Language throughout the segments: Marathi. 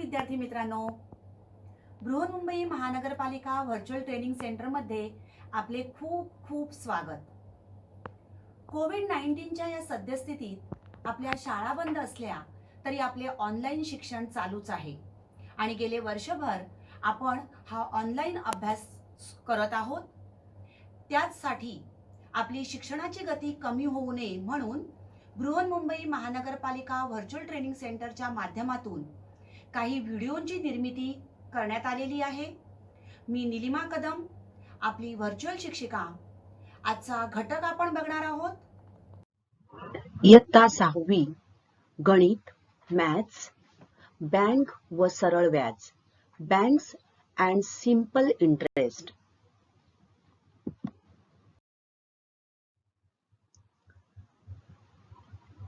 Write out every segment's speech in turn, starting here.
विद्यार्थी मित्रांनो, बृहन्मुंबई महानगरपालिका व्हर्च्युअल ट्रेनिंग सेंटरमध्ये आपले खूप खूप स्वागत। कोविड-19च्या या सद्यस्थितीत आपल्या शाळा बंद असल्या तरी आपले ऑनलाईन शिक्षण चालूच आहे आणि गेले वर्षभर आपण हा ऑनलाईन अभ्यास करत आहोत। त्याचसाठी आपली शिक्षणाची गती कमी होऊ नये म्हणून बृहन्मुंबई महानगरपालिका व्हर्च्युअल ट्रेनिंग सेंटरच्या माध्यमातून काही व्हिडिओंची निर्मिती करण्यात आलेली आहे। मी निलिमा कदम, आपली व्हर्च्युअल शिक्षिका। आजचा घटक आपण बघणार आहोत। इयत्ता 6वी गणित, मॅथ्स, बँक व सरळ व्याज, बँक्स अँड सिंपल इंटरेस्ट।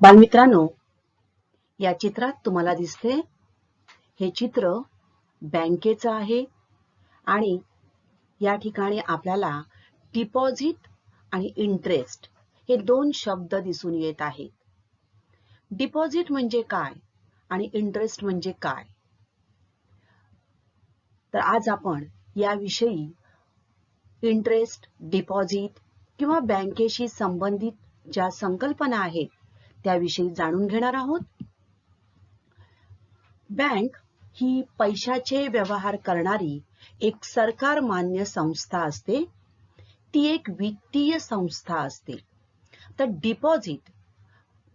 बालमित्रांनो, या चित्रात तुम्हाला दिसते हे चित्र बँकेचं आहे आणि या ठिकाणी आपल्याला डिपॉझिट आणि इंटरेस्ट हे दोन शब्द दिसून येत आहेत। डिपॉझिट म्हणजे काय आणि इंटरेस्ट म्हणजे काय, तर आज आपण याविषयी इंटरेस्ट, डिपॉझिट किंवा बँकेशी संबंधित ज्या संकल्पना आहेत त्याविषयी जाणून घेणार आहोत। बँक ही पैशाचे व्यवहार करणारी एक सरकार मान्य संस्था असते। ती एक वित्तीय संस्था असते। तर डिपॉझिट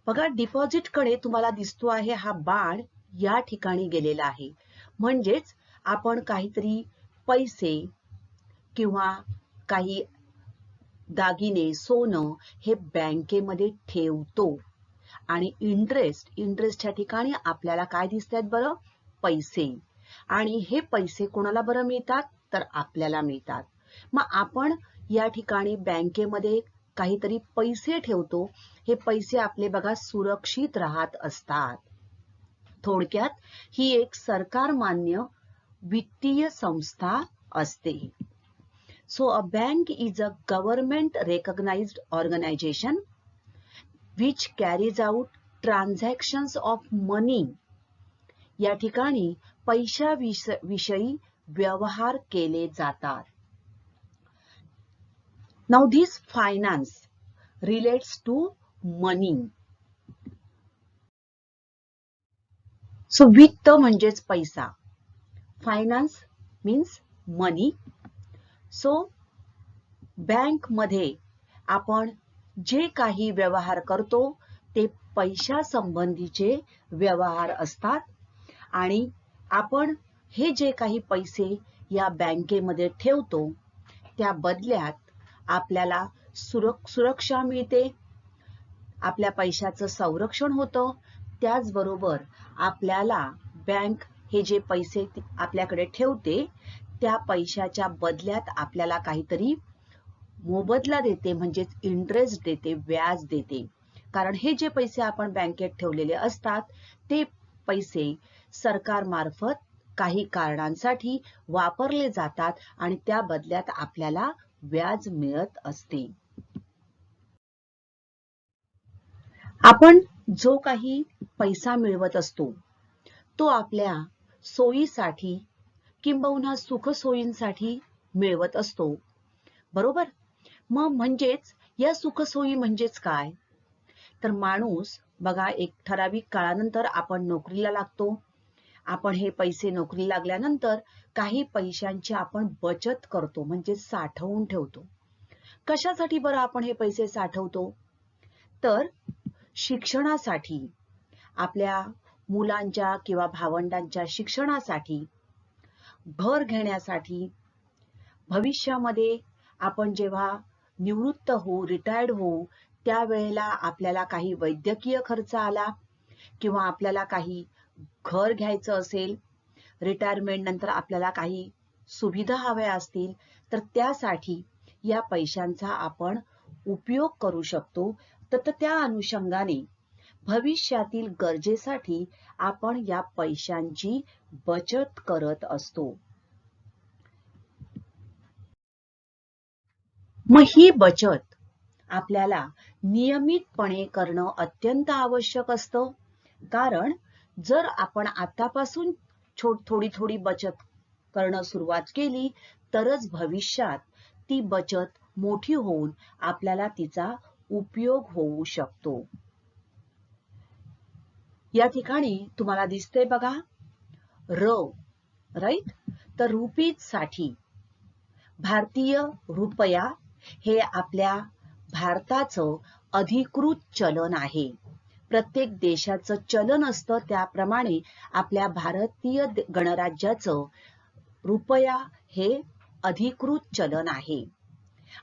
बघा, डिपॉझिट कडे तुम्हाला दिसतो आहे हा बाण या ठिकाणी गेलेला आहे, म्हणजेच आपण काहीतरी पैसे किंवा काही दागिने, सोनं हे बँकेमध्ये ठेवतो आणि इंटरेस्टच्या ठिकाणी आपल्याला काय दिसतात बरं, पैसे। आणि हे पैसे कोणाला बरं मिळतात, तर आपल्याला मिळतात। मग आपण या ठिकाणी बँकेमध्ये काहीतरी पैसे ठेवतो, हे पैसे आपले बघा सुरक्षित राहत असतात। थोडक्यात ही एक सरकार मान्य वित्तीय संस्था असते। So a bank is a government recognized organization which carries out transactions of money. या ठिकाणी पैशाविषयी व्यवहार केले जातात। Now this finance relates to money. So वित्त म्हणजेच पैसा, फायनान्स मीन्स मनी। सो बँक मध्ये आपण जे काही व्यवहार करतो ते पैशा संबंधीचे व्यवहार असतात आणि आपण हे जे काही पैसे या बँकेमध्ये ठेवतो त्या बदल्यात आपल्याला सुरक्षा मिळते, आपल्या पैशाचं संरक्षण होतं। त्याचबरोबर आपल्याला बँक हे जे पैसे आपल्याकडे ठेवते त्या पैशाच्या बदल्यात आपल्याला काहीतरी मोबदला देते, म्हणजेच इंटरेस्ट देते, व्याज देते। कारण हे जे पैसे आपण बँकेत ठेवलेले असतात ते पैसे सरकारमार्फत काही कारणांसाठी वापरले जातात आणि त्या बदल्यात आपल्याला व्याज मिळत असते। आपण जो काही पैसा मिळवत असतो तो आपल्या सोयीसाठी किंबहुना सुखसोयींसाठी मिळवत असतो, बरोबर। मग म्हणजेच या सुखसोयी म्हणजेच काय, तर माणूस बघा एक ठराविक काळानंतर आपण नोकरीला लागतो। आपण हे पैसे नोकरी लागल्यानंतर काही पैशांची आपण बचत करतो, म्हणजे साठवून ठेवतो। कशासाठी बरं आपण हे पैसे साठवतो, तर शिक्षणासाठी, आपल्या मुलांच्या किंवा भावंडांच्या शिक्षणासाठी, घर घेण्यासाठी, भविष्यामध्ये आपण जेव्हा निवृत्त होऊ, रिटायर्ड होऊ त्यावेळेला आपल्याला काही वैद्यकीय खर्च आला किंवा आपल्याला काही घर घ्यायचं असेल, रिटायरमेंट नंतर आपल्याला काही सुविधा हव्या असतील तर त्यासाठी या पैशांचा आपण उपयोग करू शकतो। तर त्या अनुषंगाने भविष्यातील गरजेसाठी आपण या पैशांची बचत करत असतो। मग ही बचत आपल्याला नियमितपणे करणं अत्यंत आवश्यक असतं, कारण जर आपण आतापासून थोडी थोडी बचत करणं सुरुवात केली तरच भविष्यात ती बचत मोठी होऊन आपल्याला तिचा उपयोग होऊ शकतो. या ठिकाणी तुम्हाला दिसते बघा राईट. तर रुपीज साठी भारतीय रुपया हे आपल्या भारताचं अधिकृत चलन आहे. प्रत्येक देशाचं चलन असतं त्याप्रमाणे आपल्या भारतीय गणराज्याचं रुपया हे अधिकृत चलन आहे.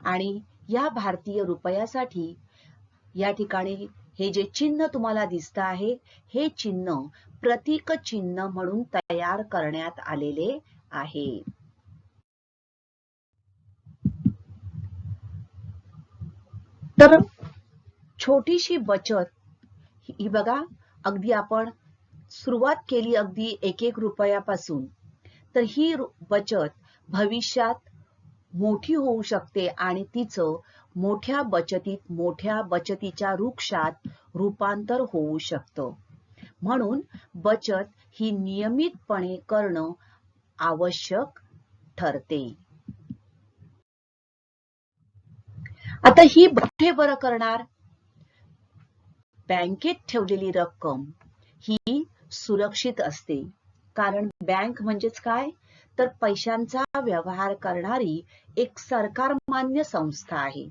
आणि या भारतीय रुपयासाठी या ठिकाणी हे जे चिन्ह तुम्हाला दिसत आहे हे चिन्ह प्रतीक चिन्ह म्हणून तयार करण्यात आलेले आहे. तर छोटीशी बचत ही बघा, अगदी आपण सुरुवात केली अगदी 1-1 रुपयापासून, तर ही बचत भविष्यात मोठी होऊ शकते आणि तिचं मोठ्या बचतीच्या वृक्षात रूपांतर होऊ शकतं. म्हणून बचत ही नियमितपणे करणं आवश्यक ठरते. आता ही कुठे बरं करणार? बँकेत ठेवलेली रक्कम ही सुरक्षित असते. कारण बँक म्हणजेच काय? तर पैशांचा व्यवहार करणारी एक सरकारमान्य संस्था आहे.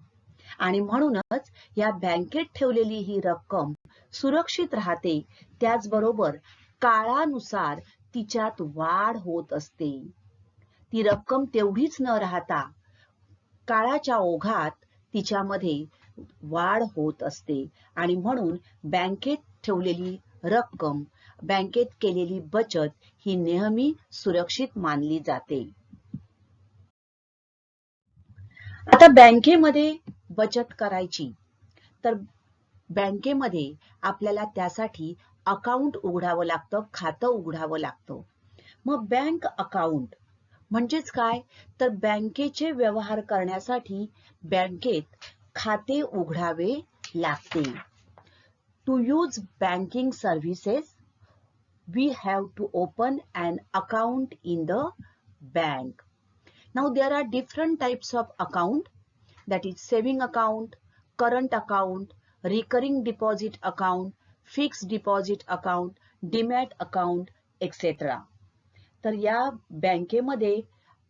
आणि म्हणूनच या बँकेत ठेवलेली ही रक्कम सुरक्षित राहते. त्याचबरोबर काळानुसार तिच्यात वाढ होत असते. ती रक्कम तेवढीच न राहता काळाच्या ओघात तिच्यामध्ये वाढ होत असते. आणि म्हणून बँकेत ठेवलेली रक्कम, बँकेत केलेली बचत ही नेहमी सुरक्षित मानली जाते. आता बँकेमध्ये बचत करायची तर बँकेमध्ये आपल्याला त्यासाठी अकाउंट उघडावं लागतं, खातं उघडावं लागतं. मग बँक अकाउंट म्हणजेच काय? तर बँकेचे व्यवहार करण्यासाठी बँकेत खाते उघडावे लागते. To use banking services, we have to open an account in the bank. Now there are different types of account, that is saving account, current account, recurring deposit account, fixed deposit account, demat account, etc. तर या बँकेमध्ये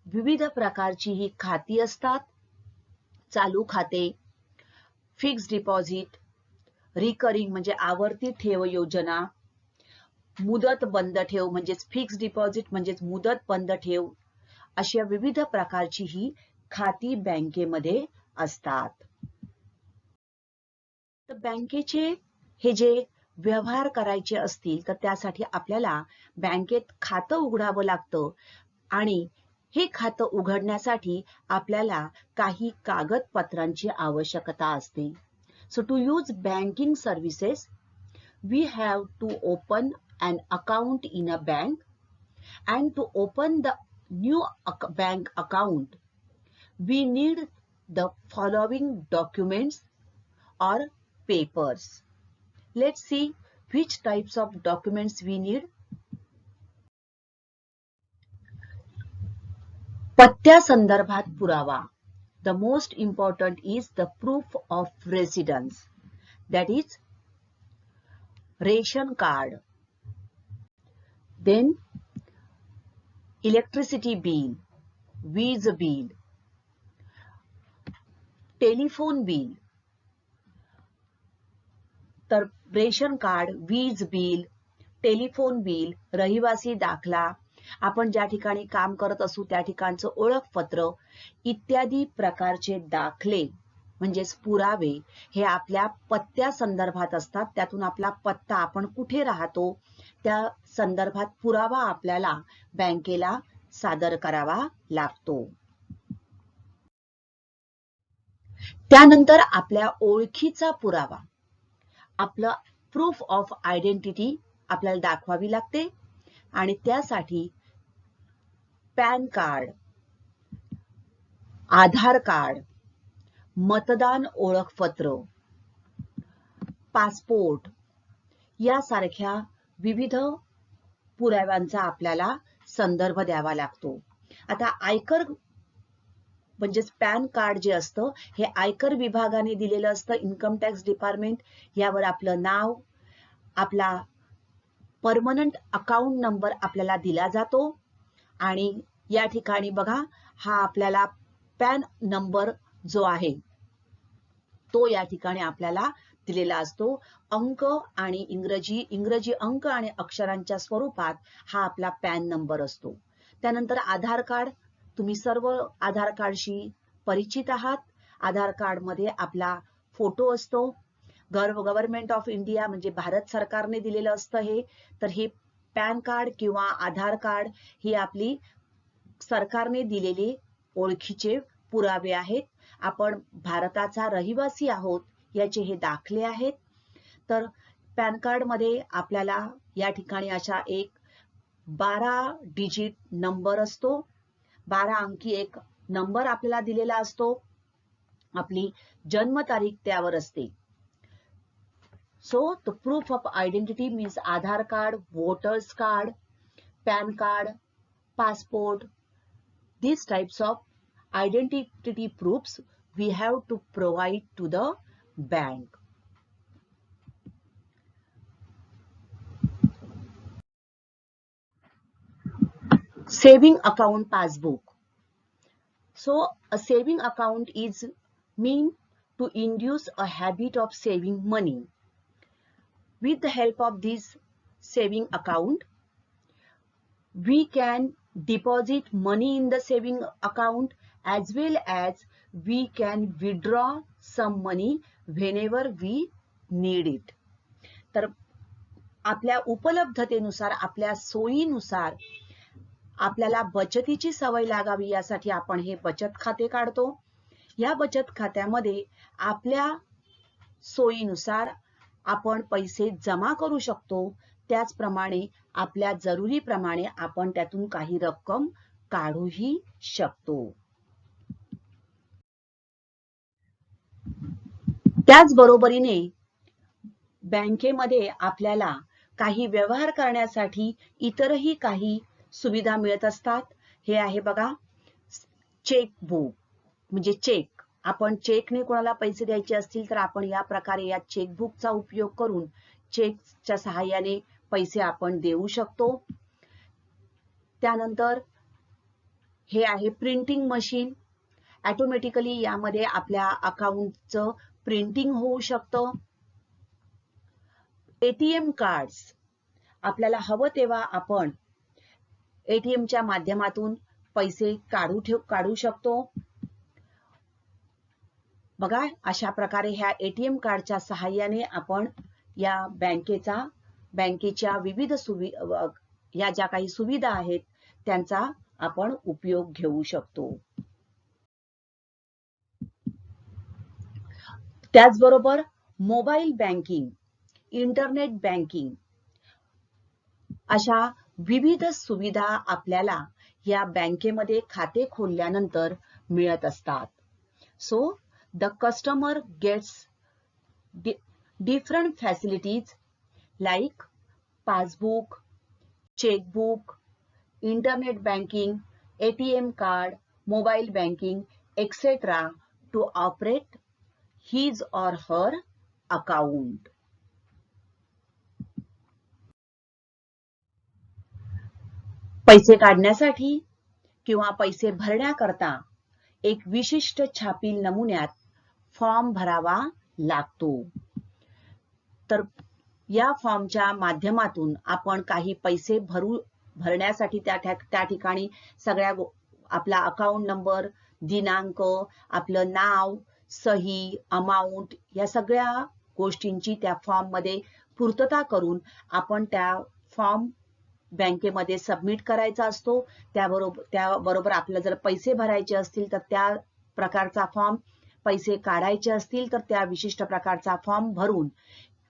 विविध प्रकारची ही खाती असतात. चालू खाते, फिक्स डिपॉझिट, रिकरिंग म्हणजे आवर्ती ठेव योजना, मुदत बंद ठेव म्हणजेच फिक्स डिपॉझिट म्हणजेच मुदत बंद ठेव, अशा विविध प्रकारची ही खाती बँकेमध्ये असतात. तर बँकेचे हे जे व्यवहार करायचे असतील तर त्यासाठी आपल्याला बँकेत खातं उघडावं लागतं. आणि हे खातं उघडण्यासाठी आपल्याला काही कागदपत्रांची आवश्यकता असते. So to use banking services, we have to open an account in a bank, and to open the new bank account, we need the following documents or papers. Let's see which types of documents we need. पत्त्या संदर्भात पुरावा. The most important is the proof of residence, that is ration card, then electricity bill, वीज bill, telephone bill. तर रेशन कार्ड, वीज बिल, टेलिफोन बिल, रहिवासी दाखला, आपण ज्या ठिकाणी काम करत असू त्या ठिकाणचं ओळखपत्र इत्यादी प्रकारचे दाखले म्हणजेच पुरावे हे आपल्या पत्त्या संदर्भात असतात. त्यातून आपला पत्ता, आपण कुठे राहतो त्या संदर्भात पुरावा आपल्याला बँकेला सादर करावा लागतो. त्यानंतर आपल्या ओळखीचा पुरावा, आपलं प्रूफ ऑफ आयडेंटिटी आपल्याला दाखवावी लागते. आणि त्यासाठी पॅन कार्ड, आधार कार्ड, मतदान ओळखपत्र, पासपोर्ट यासारख्या विविध पुराव्यांचा आपल्याला संदर्भ द्यावा लागतो. आता आयकर म्हणजेच पॅन कार्ड जे असतं हे आयकर विभागाने दिलेलं असतं, इन्कम टॅक्स डिपार्टमेंट. यावर आपलं नाव, आपला परमनंट अकाउंट नंबर आपल्याला दिला जातो आणि या ठिकाणी बघा हा आपल्याला पॅन नंबर जो आहे तो या ठिकाणी आपल्याला दिलेला असतो. अंक आणि इंग्रजी अंक आणि अक्षरांच्या स्वरूपात हा आपला पॅन नंबर असतो. त्यानंतर आधार कार्ड, तुम्ही सर्व आधार कार्डशी परिचित आहात. आधार कार्ड मध्ये आपला फोटो असतो. गव्हर्नमेंट ऑफ इंडिया म्हणजे भारत सरकारने दिलेलं असतं हे. तर हे पॅन कार्ड किंवा आधार कार्ड ही आपली सरकारने दिलेली ओळखीचे पुरावे आहेत. आपण भारताचा रहिवासी आहोत याचे हे दाखले आहेत. तर पॅन कार्ड मध्ये आपल्याला या ठिकाणी अशा एक 12 डिजिट नंबर असतो. 12 अंकी एक नंबर आपल्याला दिलेला असतो. आपली जन्मतारीख त्यावर असते. So the proof of identity means Aadhaar card, voters card, PAN card, passport. These types of identity proofs we have to provide to the bank. Saving account passbook. So a saving account is mean to induce a habit of saving money. With the help of this saving account, we can deposit money in the saving account as well as we can withdraw some money whenever we need it. तर आपल्या उपलब्धतेनुसार, आपल्या सोयीनुसार आपल्याला बचतीची सवय लागावी यासाठी आपण हे बचत खाते काढतो. या बचत खात्यामध्ये आपल्या सोयीनुसार आपण पैसे जमा करू शकतो. त्याचप्रमाणे आपल्या जरुरीप्रमाणे आपण त्यातून काही रक्कम काढूही शकतो. त्याचबरोबरीने बँकेमध्ये आपल्याला काही व्यवहार करण्यासाठी इतरही काही सुविधा मिळत असतात. हे आहे बघा चेकबुक म्हणजे चेक. आपण चेकने कोणाला पैसे द्यायचे असतील तर आपण या प्रकारे या चेकबुकचा उपयोग करून चेकच्या सहाय्याने पैसे आपण देऊ शकतो. त्यानंतर हे आहे प्रिंटिंग मशीन. ऑटोमॅटिकली यामध्ये आपल्या अकाउंटचं प्रिंटिंग होऊ शकतं. एटीएम कार्ड्स, आपल्याला हवं तेव्हा आपण एटीएमच्या माध्यमातून पैसे काढू शकतो. बघा अशा प्रकारे ह्या एटीएम कार्डच्या सहाय्याने आपण या बँकेच्या विविध या ज्या काही सुविधा आहेत त्यांचा आपण उपयोग घेऊ शकतो. त्याचबरोबर मोबाईल बँकिंग, इंटरनेट बँकिंग अशा विविध सुविधा आपल्याला या बँकेमध्ये खाते खोलल्यानंतर मिळत असतात. So the customer gets different facilities like passbook, checkbook, internet banking, ATM card, mobile banking, etc. to operate his or her account. पैसे काढण्यासाठी किंवा पैसे भरण्याकरता एक विशिष्ट छापील नमुन्यात फॉर्म भरावा लागतो. तर या फॉर्मच्या माध्यमातून आपण काही पैसे भरण्यासाठी त्या ठिकाणी सगळ्या आपला अकाउंट नंबर, दिनांक, आपलं नाव, सही, अमाउंट या सगळ्या गोष्टींची त्या फॉर्म मध्ये पूर्तता करून आपण त्या फॉर्म बँकेमध्ये सबमिट करायचा असतो. त्याबरोबर आपल्याला जर पैसे भरायचे असतील तर त्या प्रकारचा फॉर्म, पैसे काढायचे असतील तर त्या विशिष्ट प्रकारचा फॉर्म भरून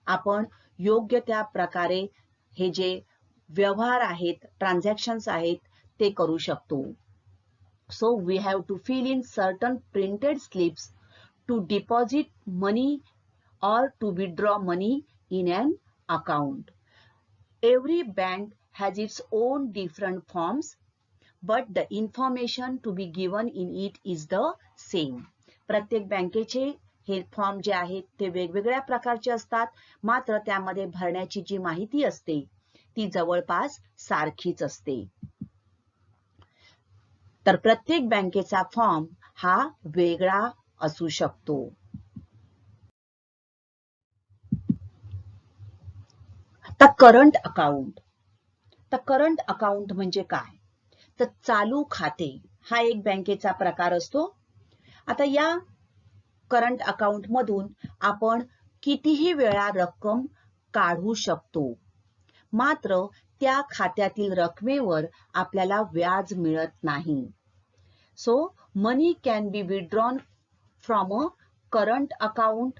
आपण योग्य त्या प्रकारे हे जे व्यवहार आहेत, ट्रान्झॅक्शन्स आहेत ते करू शकतो. So we have to fill in certain printed slips to deposit money or to withdraw money in an account. Every bank has its own different forms, but the information to be given in it is the same. प्रत्येक बँकेचे हे फॉर्म जे आहेत ते वेगवेगळ्या प्रकारचे असतात, मात्र त्यामध्ये भरण्याची जी माहिती असते ती जवळपास सारखीच असते. तर प्रत्येक बँकेचा फॉर्म हा वेगळा असू शकतो. आता करंट अकाउंट. तर करंट अकाउंट म्हणजे काय? तर चालू खाते हा एक बँकेचा प्रकार असतो. आता या करंट अकाउंट मधून आपण कितीही वेळा रक्कम काढू शकतो, मात्र त्या खात्यातील रकमेवर आपल्याला व्याज मिळत नाही. So money can be withdrawn from a current account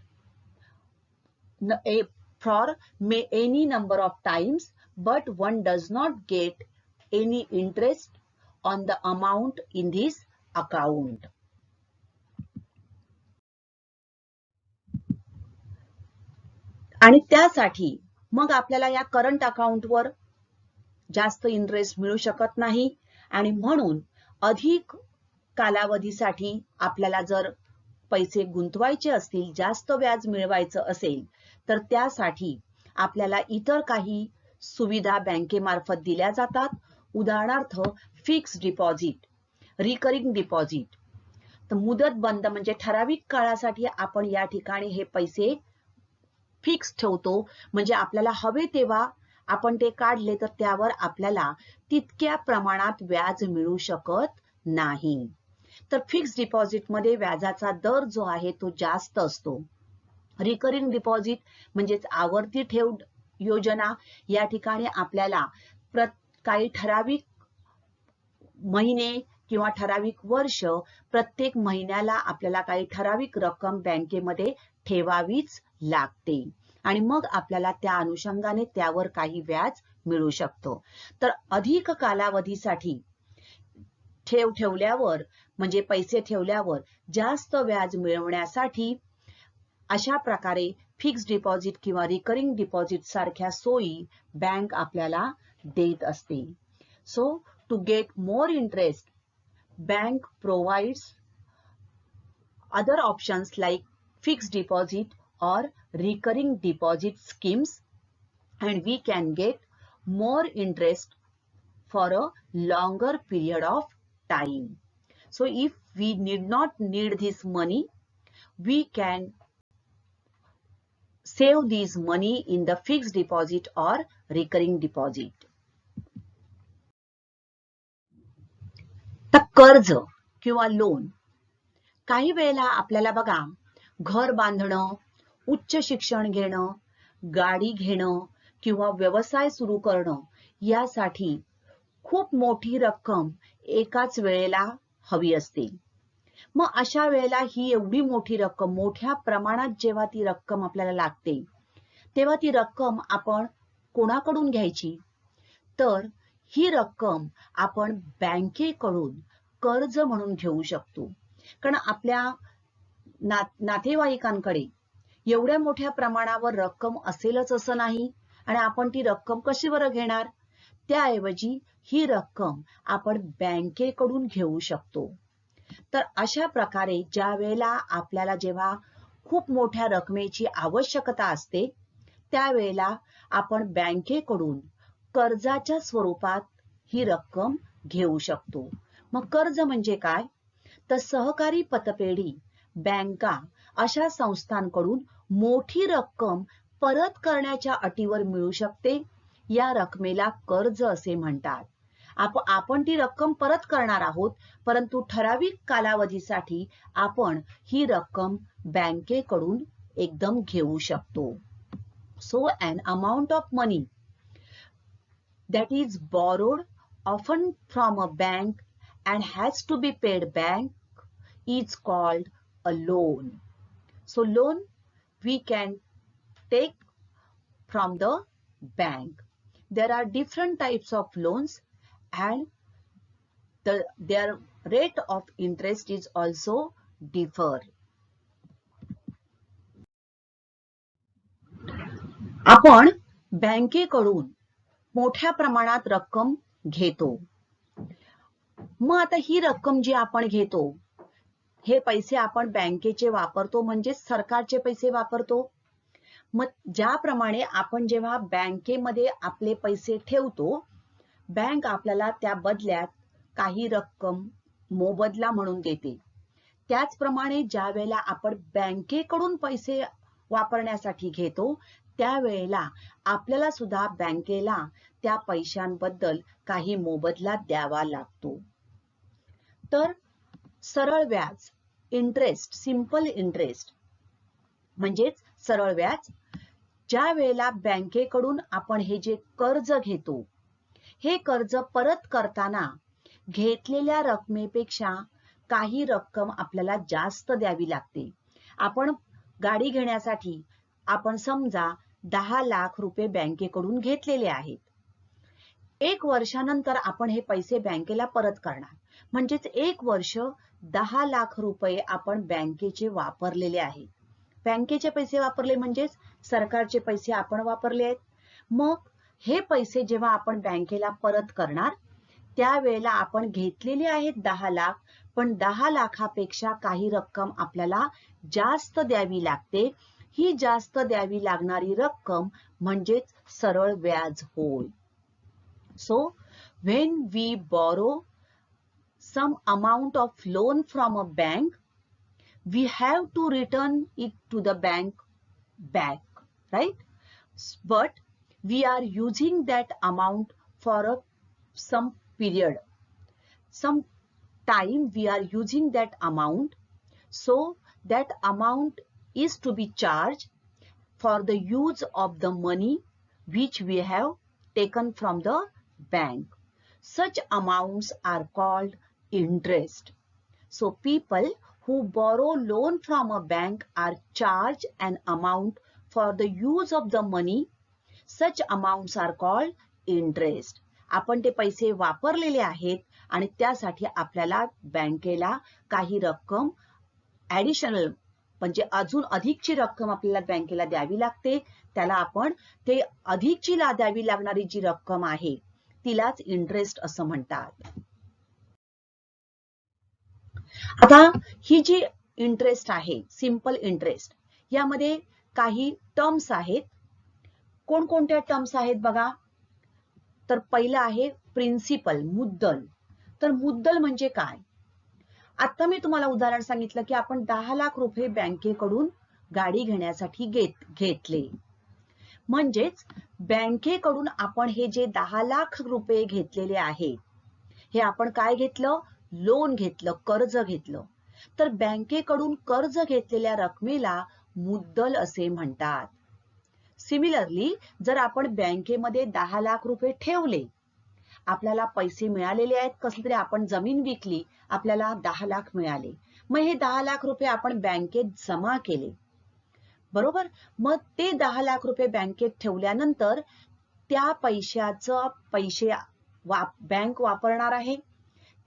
for any number of times, but one does not get any interest on the amount in this account. आणि त्यासाठी मग आपल्याला या करंट अकाउंटवर जास्त इंटरेस्ट मिळू शकत नाही, आणि म्हणून अधिक कालावधीसाठी आपल्याला जर पैसे गुंतवायचे असतील, जास्त व्याज मिळवायचं असेल, तर त्यासाठी आपल्याला इतर काही सुविधा बँकेमार्फत दिल्या जातात. उदाहरणार्थ फिक्स डिपॉझिट, रिकरिंग डिपॉझिट. तर मुदत बंद म्हणजे ठराविक काळासाठी आपण या ठिकाणी हे पैसे फिक्स ठेवतो, म्हणजे आपल्याला हवे तेव्हा आपण ते काढले तर त्यावर आपल्याला तितक्या प्रमाणात व्याज मिळू शकत नाही. तर फिक्स डिपॉझिट मध्ये व्याजाचा दर जो आहे तो जास्त असतो. रिकरिंग डिपॉझिट म्हणजेच आवर्ती ठेव योजना, या ठिकाणी आपल्याला काही ठराविक महिने किंवा ठराविक वर्ष प्रत्येक महिन्याला आपल्याला काही ठराविक रक्कम बँकेमध्ये ठेवावीच लागते, आणि मग आपल्याला त्या अनुषंगाने त्यावर काही व्याज मिळू शकतो. तर अधिक कालावधीसाठी ठेवल्यावर म्हणजे पैसे ठेवल्यावर जास्त व्याज मिळवण्यासाठी अशा प्रकारे फिक्स डिपॉझिट किंवा रिकरिंग डिपॉझिट सारख्या सोयी बँक आपल्याला देत असते. So to get more interest, bank provides other options like fixed deposit or recurring deposit schemes, and we can get more interest for a longer period of time. So if we need not need this money, we can save this money in the fixed deposit or recurring deposit. तर कर्ज किंवा लोन, काही वेळेला आपल्याला बघा घर बांधणं, उच्च शिक्षण घेणं, गाडी घेणं किंवा व्यवसाय सुरू करणं यासाठी खूप मोठी रक्कम एकाच वेळेला हवी असते. मग अशा वेळेला ही एवढी मोठी रक्कम मोठ्या प्रमाणात जेव्हा ती रक्कम आपल्याला लागते, तेव्हा ती रक्कम आपण कोणाकडून घ्यायची? तर ही रक्कम आपण बँकेकडून कर्ज म्हणून घेऊ शकतो. कारण आपल्या नातेवाईकांकडे एवढ्या मोठ्या प्रमाणावर रक्कम असेलच असं नाही, आणि आपण ती रक्कम कशी बरं घेणार? त्याऐवजी ही रक्कम आपण बँकेकडून घेऊ शकतो. तर अशा प्रकारे ज्या वेळेला आपल्याला जेव्हा खूप मोठ्या रकमेची आवश्यकता असते, त्यावेळेला आपण बँकेकडून कर्जाच्या स्वरूपात ही रक्कम घेऊ शकतो. मग कर्ज म्हणजे काय? तर सहकारी पतपेढी, बँका अशा संस्थांकडून मोठी रक्कम परत करण्याच्या अटीवर मिळू शकते. या रकमेला कर्ज असे म्हणतात. आपण ती रक्कम परत करणार आहोत, परंतु ठराविक कालावधीसाठी आपण ही रक्कम बँकेकडून एकदम घेऊ शकतो. So an amount of money that is borrowed often from a bank and has to be paid back is called a loan. So loan we can take from the bank. There are different types of loans, and their rate of interest is also differ. आपण बँकेकडून मोठ्या प्रमाणात रक्कम घेतो. मग आता ही रक्कम जी आपण घेतो, हे पैसे आपण बँकेचे वापरतो, म्हणजे सरकारचे पैसे वापरतो. मग ज्याप्रमाणे आपण जेव्हा बँकेमध्ये आपले पैसे ठेवतो, बँक आपल्याला त्या बदल्यात काही रक्कम मोबदला म्हणून देते. त्याचप्रमाणे ज्या वेळेला आपण बँकेकडून पैसे वापरण्यासाठी घेतो, त्यावेळेला आपल्याला सुद्धा बँकेला त्या पैशांबद्दल काही मोबदला द्यावा लागतो. तर सरळ व्याज, इंटरेस्ट, सिंपल इंटरेस्ट म्हणजेच सरळ व्याज, ज्या वेळेला बँकेकडून आपण हे जे कर्ज घेतो, हे कर्ज परत करताना घेतलेल्या रकमेपेक्षा काही रक्कम आपल्याला जास्त द्यावी लागते. आपण गाडी घेण्यासाठी आपण समजा 10 लाख रुपये बँकेकडून घेतलेले आहेत. 1 वर्षानंतर आपण हे पैसे बँकेला परत करणार, म्हणजेच 1 वर्ष 10 लाख रुपये आपण बँकेचे वापरलेले आहेत. बँकेचे पैसे वापरले म्हणजेच सरकारचे पैसे आपण वापरले आहेत. मग हे पैसे जेव्हा आपण बँकेला परत करणार, त्यावेळेला आपण घेतलेले आहेत 10 लाख, पण 10 लाखापेक्षा काही रक्कम आपल्याला जास्त द्यावी लागते. ही जास्त द्यावी लागणारी रक्कम म्हणजेच सरळ व्याज होय. So when we borrow some amount of loan from a bank, we have to return it to the bank back, right? But we are using that amount for some period. Some time we are using that amount, so that amount is to be charged for the use of the money which we have taken from the bank. Such amounts are called interest. So people who borrow loan from a bank are charged an amount for the use of the money. Such amounts are called interest. आपण ते पैसे वापरलेले आहेत आणि त्यासाठी आपल्याला बँकेला काही रक्कम ऍडिशनल, म्हणजे अजून अधिकची रक्कम आपल्याला बँकेला द्यावी लागते. त्याला आपण ते अधिकची द्यावी लागणारी जी रक्कम आहे तिलाच इंटरेस्ट असं म्हणतात. आता ही जी इंटरेस्ट आहे, सिंपल इंटरेस्ट, यामध्ये काही टर्म्स आहेत. कोणकोणत्या टर्म्स आहेत बघा. तर पहिलं आहे प्रिन्सिपल, मुद्दल. तर मुद्दल म्हणजे काय? आता मी तुम्हाला उदाहरण सांगितलं की आपण 10 लाख रुपये बँकेकडून गाडी घेण्यासाठी घेतले, म्हणजेच बँकेकडून आपण हे जे 10 लाख रुपये घेतलेले आहे, हे आपण काय घेतलं? लोन घेतलं, कर्ज घेतलं. तर बँकेकडून कर्ज घेतलेल्या रकमेला मुद्दल असे म्हणतात. सिमिलरली जर आपण बँकेमध्ये 10 लाख रुपये ठेवले, आपल्याला पैसे मिळालेले आहेत, कसली तरी आपण जमीन विकली, आपल्याला 10 लाख मिळाले, मग हे 10 लाख रुपये आपण बँकेत जमा केले, बरोबर. मग ते 10 लाख रुपये बँकेत ठेवल्यानंतर त्या पैशाचं बँक वापरणार आहे.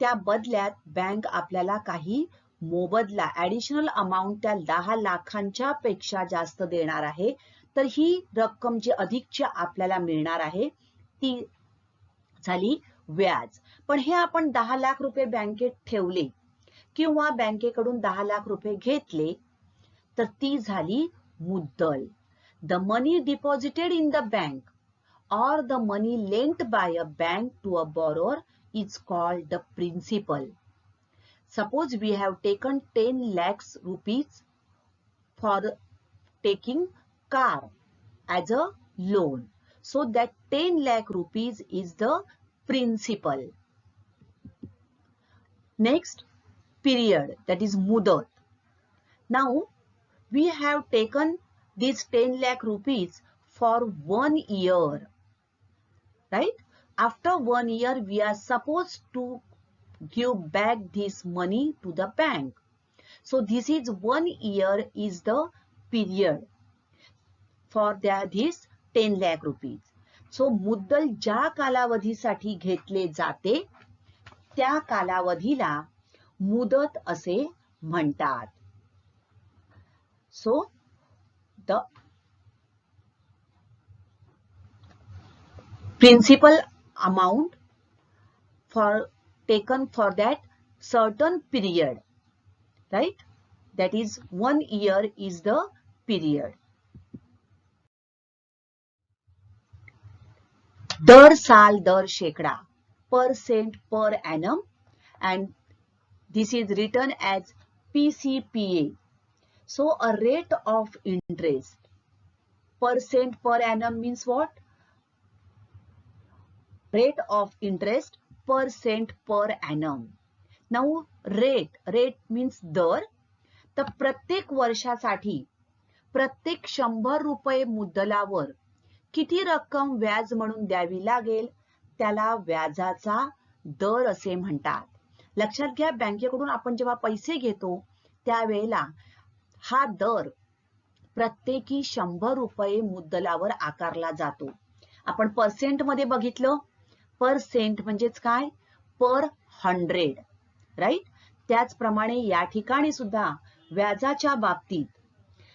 त्या बदल्यात बँक आपल्याला काही मोबदला, ऍडिशनल अमाऊंट त्या 10 लाखांच्या पेक्षा जास्त देणार आहे. तर ही रक्कम जी अधिकची आपल्याला मिळणार आहे ती झाली व्याज. पण हे आपण 10 लाख रुपये बँकेत ठेवले किंवा बँकेकडून 10 लाख रुपये घेतले, तर ती झाली मुद्दल. The money deposited in the bank or the money lent by a bank to a borrower is called the principal. Suppose we have taken 10 lakhs rupees for taking car as a loan. So that 10 lakh rupees is the principal. Next, period, that is mudat. Now we have taken these 10 lakh rupees for 1 year, right? After 1 year, we are supposed to give back this money to the bank. So this is 1 year is the period for this 10 lakh rupees. So मुद्दल ज्या कालावधीसाठी घेतले जाते त्या कालावधीला मुदत असे म्हणतात. So the principal amount for taken for that certain period, right? That is 1 year is the period. दर साल दर शेकडा, percent per annum, and this is written as PCPA. So a rate of interest, percent per annum means what? Rate of interest, percent per annum. Now rate means दर. तर प्रत्येक वर्षासाठी प्रत्येक 100 रुपये मुद्दलावर किती रक्कम व्याज म्हणून द्यावी लागेल त्याला व्याजाचा दर असे म्हणतात. लक्षात घ्या, बँकेकडून आपण जेव्हा पैसे घेतो त्यावेळेला हा दर प्रत्येकी 100 रुपये मुद्दलावर आकारला जातो. आपण पर्सेंट मध्ये बघितलं, पर्सेंट म्हणजेच काय? पर 100, राईट? त्याचप्रमाणे या ठिकाणी सुद्धा व्याजाच्या बाबतीत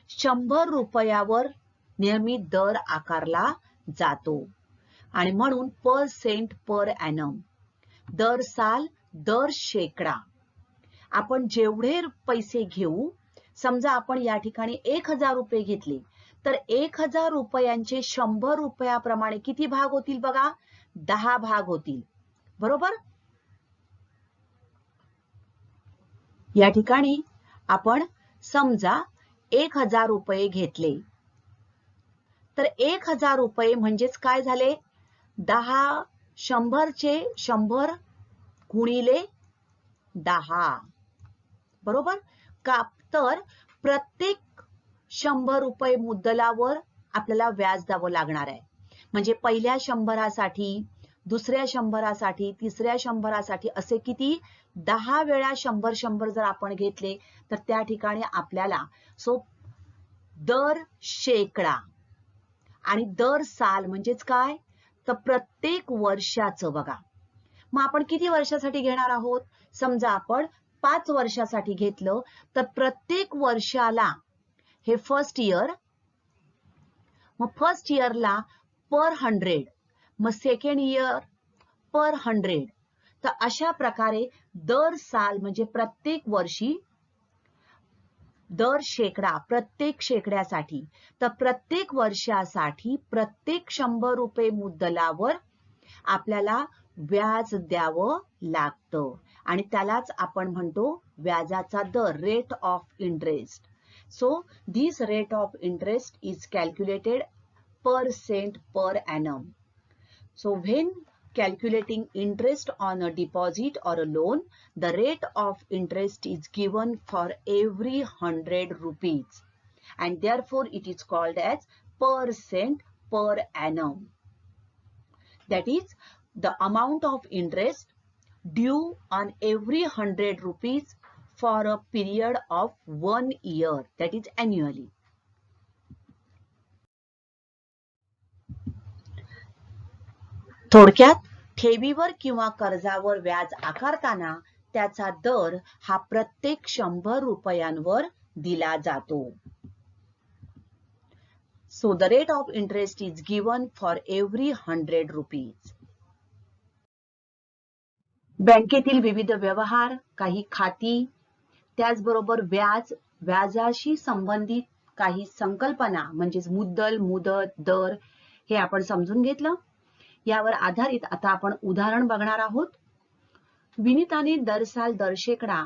100 रुपयावर नेहमी दर आकारला जातो आणि म्हणून पर्सेंट पर ॲनम, दर साल दर शेकडा. आपण जेवढे पैसे घेऊ, समजा आपण या ठिकाणी 1000 रुपये घेतले तर 1000 रुपयांचे 100 रुपयाप्रमाणे किती भाग होतील बघा? 10 भाग होतील, बरोबर? या ठिकाणी आपण समजा 1000 रुपये घेतले तर 1000 रुपये म्हणजेच काय झाले? 10, 100चे 100 गुणिले 10, बरोबर का? तर प्रत्येक 100 रुपये मुद्दलावर आपल्याला व्याज द्यावं लागणार आहे. म्हणजे पहिल्या 100साठी, दुसऱ्या 100साठी, तिसऱ्या 100साठी असे किती? 10 वेळा 100 जर आपण घेतले तर त्या ठिकाणी आपल्याला दर शेकडा आणि दर साल म्हणजेच काय? तर प्रत्येक वर्षाचं बघा. मग आपण किती वर्षासाठी घेणार आहोत? समजा आपण 5 वर्षासाठी घेतलं तर प्रत्येक वर्षाला हे फर्स्ट इयर, मग फर्स्ट इयरला पर 100, मग सेकंड इयर पर 100. तर अशा प्रकारे दर साल म्हणजे प्रत्येक वर्षी, दर शेकडा प्रत्येक शेकड्यासाठी. तर प्रत्येक वर्षासाठी प्रत्येक 100 रुपये मुद्दलावर आपल्याला व्याज द्यावं लागतं आणि त्यालाच आपण म्हणतो व्याजाचा दर, rate of interest. So this rate of interest is calculated percent per annum. So when calculating interest on a deposit or a loan, the rate of interest is given for every 100 rupees and therefore it is called as percent per annum. That is the amount of interest due on every 100 rupees for a period of 1 year, that is annually. थोडक्यात ठेवीवर किंवा कर्जावर व्याज आकारताना त्याचा दर हा प्रत्येक 100 रुपयांवर दिला जातो. So the rate of interest is given for every 100 rupees. बँकेतील विविध व्यवहार, काही खाती, त्याचबरोबर व्याजाशी संबंधित काही संकल्पना म्हणजेच मुद्दल, मुदत, दर हे आपण समजून घेतलं. यावर आधारित आता आपण उदाहरण बघणार आहोत. विनीताने दर साल दर शेकडा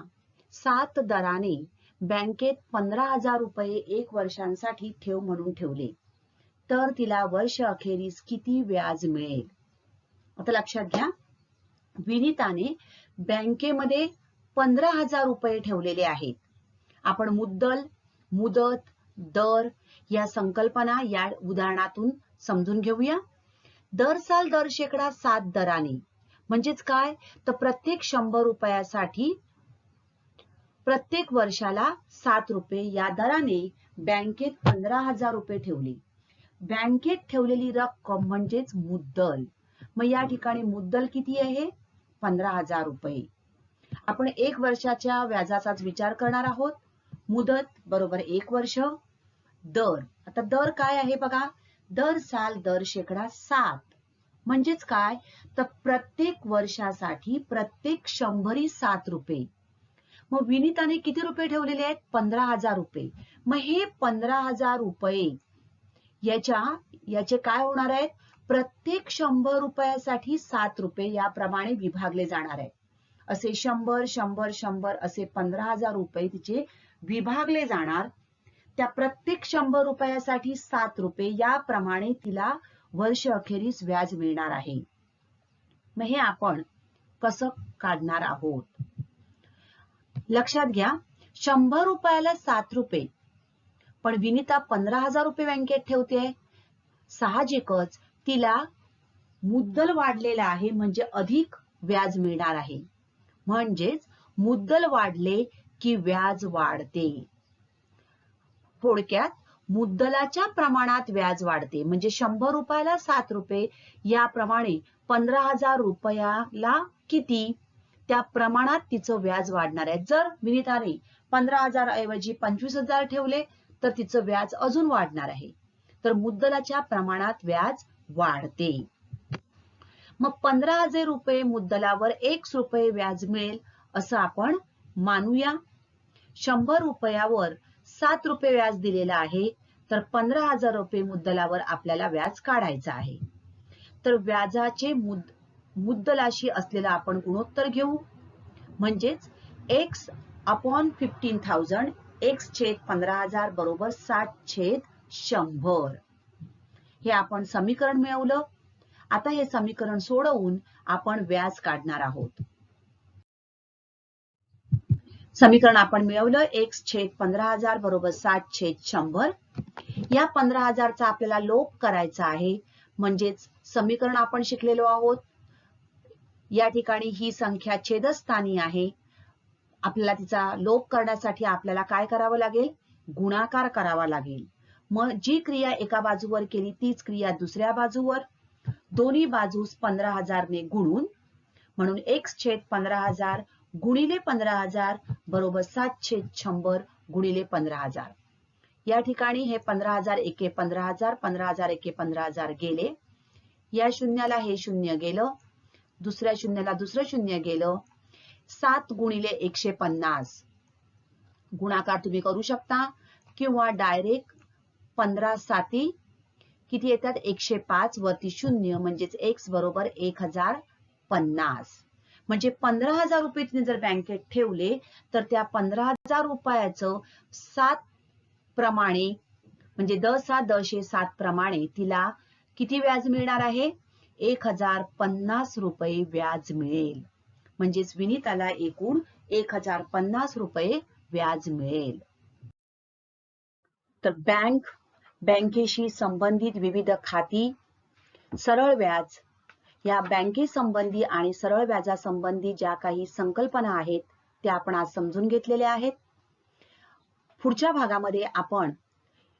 7 दराने बँकेत 15,000 रुपये 1 वर्षांसाठी ठेव म्हणून ठेवले तर तिला वर्ष अखेरीस किती व्याज मिळेल? आता लक्षात घ्या, विनीताने बँकेमध्ये 15,000 रुपये ठेवलेले आहेत. आपण मुद्दल, मुदत, दर या संकल्पना या उदाहरणातून समजून घेऊया. दर साल दर शेकडा 7 दराने म्हणजेच काय? तर प्रत्येक 100 रुपयासाठी प्रत्येक वर्षाला 7 रुपये या दराने बँकेत 15,000 रुपये ठेवले. बँकेत ठेवलेली रक्कम म्हणजेच मुद्दल. मग या ठिकाणी मुद्दल किती आहे? 15,000 रुपये. आपण 1 वर्षाच्या व्याजाचाच विचार करणार आहोत. मुदत बरोबर 1 वर्ष. दर, आता दर काय आहे बघा? दर साल दर शेकडा 7. म्हणजेच काय, तर प्रत्येक वर्षासाठी प्रत्येक 100 7 रुपये. मग विनीताने किती रुपये ठेवलेले आहेत? 15,000 रुपये. मग हे 15,000 रुपये याचे काय होणार आहेत? प्रत्येक 100 रुपयासाठी 7 रुपये याप्रमाणे विभागले जाणार आहेत. असे 100, 100, 100 असे 15,000 रुपये तिचे विभागले जाणार. त्या प्रत्येक 100 रुपयासाठी 7 रुपये याप्रमाणे तिला वर्ष अखेरीस व्याज मिळणार आहे. मग हे आपण कसं काढणार आहोत? लक्षात घ्या, 100 रुपयाला 7 रुपये, पण विनीता 15,000 रुपये बँकेत ठेवते. साहजिकच तिला मुद्दल वाढलेला आहे, म्हणजे अधिक व्याज मिळणार आहे. म्हणजेच मुद्दल वाढले की व्याज वाढते. थोडक्यात मुद्दलाच्या प्रमाणात व्याज वाढते. म्हणजे 100 रुपयाला 7 रुपये याप्रमाणे 15,000 रुपयाला किती, त्या प्रमाणात तिचं व्याज वाढणार आहे. जर विनीताने 15,000 ऐवजी 25,000 ठेवले तर तिचं व्याज अजून वाढणार आहे. तर मुद्दलाच्या प्रमाणात व्याज वाढते. मग 15,000 रुपये मुद्दलावर 1 रुपये व्याज मिळेल असं आपण मानूया. 100 रुपयावर 7 रुपये व्याज दिलेला आहे, तर 15,000 रुपये मुद्दलावर आपल्याला व्याज काढायचं आहे. तर व्याजाचे मुद्दलाशी असलेला आपण गुणोत्तर घेऊ. म्हणजेच x अपॉन 15,000 x छेद 15,000 बरोबर 60/100. हे आपण समीकरण मिळवलं. आता हे समीकरण सोडवून आपण व्याज काढणार आहोत. समीकरण आपण मिळवलं, x छेद 15,000 बरोबर 60/100. या 15,000चा आपल्याला लोप करायचा आहे. म्हणजेच समीकरण आपण शिकलेलो आहोत. या ठिकाणी ही संख्या छेदस्थानी आहे. आपल्याला तिचा लोप करण्यासाठी आपल्याला काय करावं लागेल? गुणाकार करावा लागेल. मग जी क्रिया एका बाजूवर केली तीच क्रिया दुसऱ्या बाजूवर. दोन्ही बाजूस 15,000 ने गुणून, म्हणून x छेद 15,000 गुणिले 15,000 बरोबर 60/100 गुणिले 15,000. या ठिकाणी हे 15,000 एके 15,000, 15,000 एके 15,000 गेले. या शून्याला हे शून्य गेलं, दुसऱ्या शून्याला दुसरं शून्य गेलं. 7 गुणिले 150 गुणाकार तुम्ही करू शकता, किंवा डायरेक्ट 15 साती किती येतात? 105 वरती शून्य, म्हणजेच x बरोबर 1050. म्हणजे 15,000 रुपये तिने जर बँकेत ठेवले तर त्या 15,000 रुपयाचं 7 प्रमाणे, म्हणजे 10/7 प्रमाणे तिला किती व्याज मिळणार आहे? 1050 रुपये व्याज मिळेल. म्हणजेच विनीताला एकूण 1050 रुपये व्याज मिळेल. तर बँकेशी संबंधित विविध खाती, सरळ व्याज, या बँकेसंबंधी आणि सरळ व्याजासंबंधी ज्या काही संकल्पना आहेत त्या आपण आज समजून घेतलेल्या आहेत. पुढच्या भागामध्ये आपण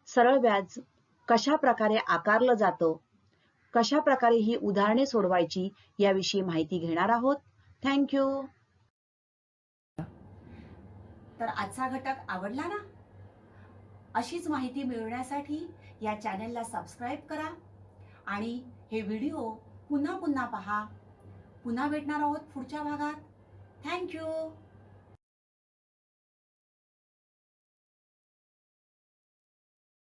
सरळ व्याज कशा प्रकारे आकारलं जातं, कशा प्रकारे ही उदाहरणे सोडवायची याविषयी माहिती घेणार आहोत. थँक्यू. तर आजचा घटक आवडला ना? अशीच माहिती मिळवण्यासाठी या चॅनलला सबस्क्राईब करा आणि हे व्हिडिओ पुन्हा पुन्हा पहा. पुन्हा भेटणार आहोत पुढच्या भागात. थँक्यू.